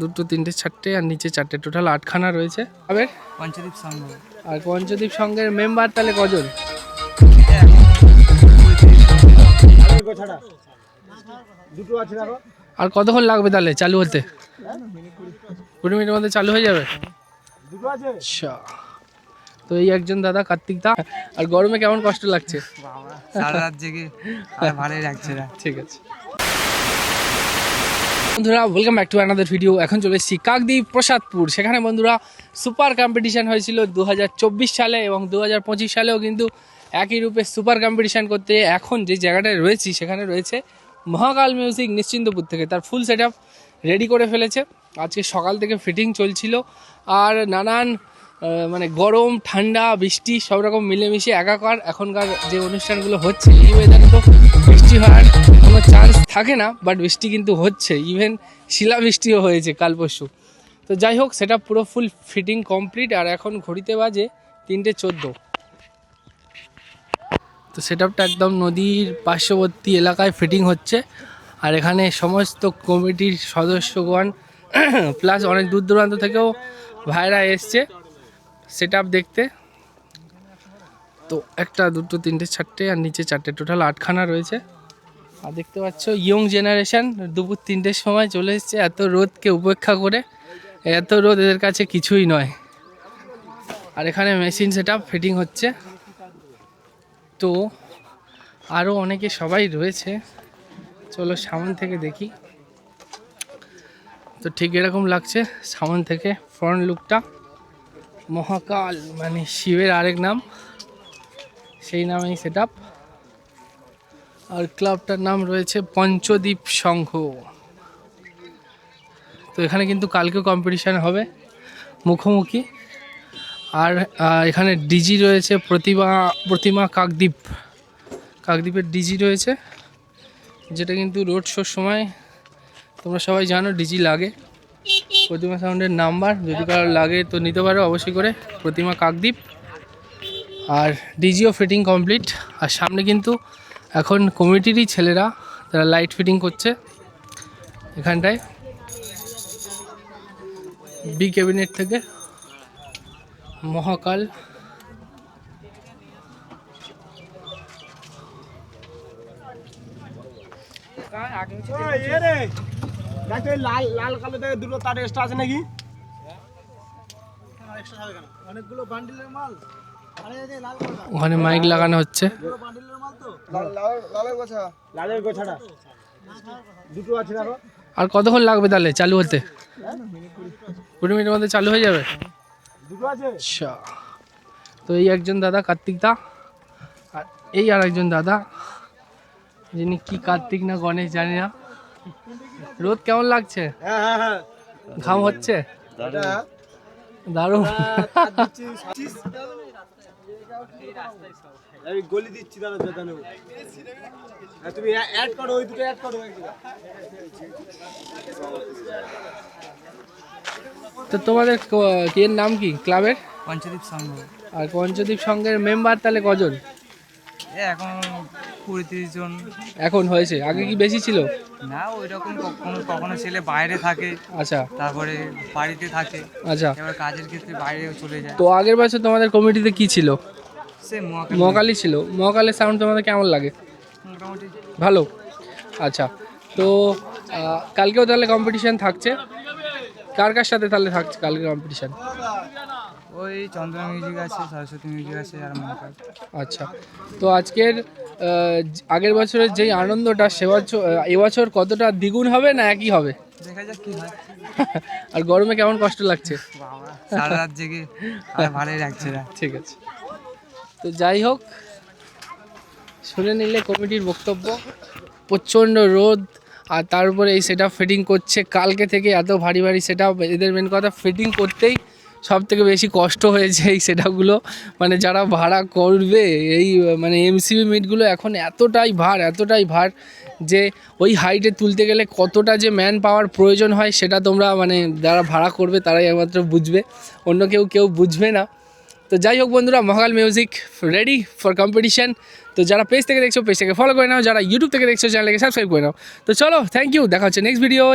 দুটো তিনটে চারটে আর নিচে চারটে, টোটাল 8খানা রয়েছে। আবার পঞ্চদীপ সংঘ। আর পঞ্চদীপ সংঘের মেম্বার তাহলে কজন? আর কতক্ষণ লাগবে তাহলে চালু হতে? 20 মিনিটের মধ্যে চালু হয়ে যাবে। আচ্ছা, তো এই একজন দাদা কার্তিক দা। আর গরমে কেমন কষ্ট লাগছে? সারা রাত জেগে ভালোই লাগছে না। ঠিক আছে বন্ধুরা, welcome back to another video. এখন চলে এসেছি কাকদ্বীপ প্রসাদপুর। সেখানে বন্ধুরা সুপার কম্পিটিশান হয়েছিল 2024 সালে এবং 2025 সালেও কিন্তু একই রূপে সুপার কম্পিটিশান করতে এখন যে জায়গাটায় রয়েছি সেখানে রয়েছে মহাকাল মিউজিক নিশ্চিন্তপুর থেকে। তার ফুল সেট আপ রেডি করে ফেলেছে। আজকে সকাল থেকে ফিটিং চলছিল আর নানান মানে গরম ঠান্ডা বৃষ্টি সব রকম মিলেমিশে একাকার এখনকার যে অনুষ্ঠানগুলো হচ্ছে। এই ওয়েদারে তো বৃষ্টি হওয়ার কোনো চান্স থাকে না, বাট বৃষ্টি কিন্তু হচ্ছে, ইভেন শিলাবৃষ্টিও হয়েছে কাল পরশু। তো যাই হোক, সেটা পুরো ফুল ফিটিং কমপ্লিট আর এখন ঘড়িতে বাজে 3:14। তো সেট আপটা একদম নদীর পার্শ্ববর্তী এলাকায় ফিটিং হচ্ছে আর এখানে সমস্ত কমিটির সদস্যগণ প্লাস অনেক দূর দূরান্ত থেকেও ভাইরা এসছে সেট আপ দেখতে। তো একটা দুটো তিনটে চারটে আর নিচে চারটে, টোটাল 8খানা রয়েছে। আর দেখতে পাচ্ছ ইয়ং জেনারেশন দুপুর 3টের সময় চলে এসছে এত রোদকে উপেক্ষা করে। এত রোদ এদের কাছে কিছুই নয়। আর এখানে মেশিন সেট আপ ফিটিং হচ্ছে। তো আরও অনেকে সবাই রয়েছে, চলো সামনে থেকে দেখি। তো ঠিক এরকম লাগছে সামনে থেকে ফ্রন্ট লুকটা। মহাকাল মানে শিবের আরেক নাম, সেই নামেই সেট আপ। আর ক্লাবটার নাম রয়েছে পঞ্চদীপ সংঘ। তো এখানে কিন্তু কালকেও কম্পিটিশান হবে মুখোমুখি। আর এখানে ডিজি রয়েছে প্রতিমা কাকদ্বীপের ডিজি রয়েছে, যেটা কিন্তু রোড শোর সময় তোমরা সবাই জানো ডিজি লাগে। প্রতিমা সাউন্ডের নাম্বার যদি কারো লাগে তো নিতে পারো অবশ্যই করে, প্রতিমা কাকদ্বীপ। আর ডিজিও ফিটিং কমপ্লিট। আর সামনে কিন্তু এখন কমিটিরই ছেলেরা তারা লাইট ফিটিং করছে এখানটায় বি ক্যাবিনেট থেকে। মহাকাল লাল কালো থেকে দুটো তার এক্সট্রা আছে নাকি? ওখানে মাইক লাগানো হচ্ছে। লালের গোছাটা দুটো আছে না? আর কতক্ষণ লাগবে তাহলে চালু হতে? 20 মিনিটের মধ্যে চালু হয়ে যাবে। দুটো আছে। আচ্ছা, তো এই একজন দাদা কার্তিক দা আর এই আর একজন দাদা যিনি কি কার্তিক না গণেশ জানি না। রোদ কেমন লাগছে? হ্যাঁ ঘাম হচ্ছে দারুণ। আমি গলি দিচ্ছি দাদা, যেটা নেব তুমি অ্যাড করো, ওই দুটো অ্যাড করো। তো তোমাদের এর নাম কি ক্লাবের? পঞ্চদীপ সংঘ। আর পঞ্চদীপ সংঘের মেম্বার তাহলে কজন? এখন 20-30 জন এখন হয়েছে, আগে কি বেশি ছিল? না, ওই রকম কখনো কখনো ছেলে বাইরে থাকে, আচ্ছা তারপরে বাড়িতে থাকে, আচ্ছা। এবার কাজের ক্ষেত্রে বাইরেও চলে যায়। তো আগের বছর তোমাদের কমিটিতে কি ছিল? সে মহাকালী ছিল। মহাকালের সাউন্ড তোমাদের কেমন লাগে? মোটামুটি ভালো। আচ্ছা, তো কালকেও তাহলে কম্পিটিশান থাকছে। কার কার সাথে তাহলে থাকছে কালকে কম্পিটিশান? ওই চন্দ্রা মিউজিক আছে, সরস্বতী মিউজিক আছে আর মহাকাল। আচ্ছা, তো আজকের আগের বছরের যেই আনন্দটা এবছর কতটা দ্বিগুণ হবে না একই হবে? দেখা যাক কি হয়। আর গরমে কেমন কষ্ট লাগছে? সারা রাত জেগে ভালোই লাগছে না। ঠিক আছে, তো যাই হোক, শুনে নিলে কমিটির বক্তব্য। প্রচণ্ড রোদ আর তার উপরে এই সেট আপ ফিটিং করছে কালকে থেকে, এত ভারী ভারী সেট আপ। এদের মেন কথা ফিটিং করতেই সব থেকে বেশি কষ্ট হয়েছে এই সেট আপগুলো। মানে যারা ভাড়া করবে এই মানে এমসিবি মিটগুলো এখন এতটাই ভার যে ওই হাইটে তুলতে গেলে কতটা যে ম্যান পাওয়ার প্রয়োজন হয় সেটা তোমরা মানে যারা ভাড়া করবে তারাই একমাত্র বুঝবে, অন্য কেউ বুঝবে না। তো যাই হোক বন্ধুরা, মহাকাল মিউজিক রেডি ফর কম্পিটিশান। তো যারা পেজ থেকে দেখছো পেজটাকে ফলো করে নাও, যারা ইউটিউব থেকে দেখছো চ্যানেলকে সাবস্ক্রাইব করে নাও। তো চলো, থ্যাংক ইউ, দেখা হচ্ছে নেক্সট ভিডিও।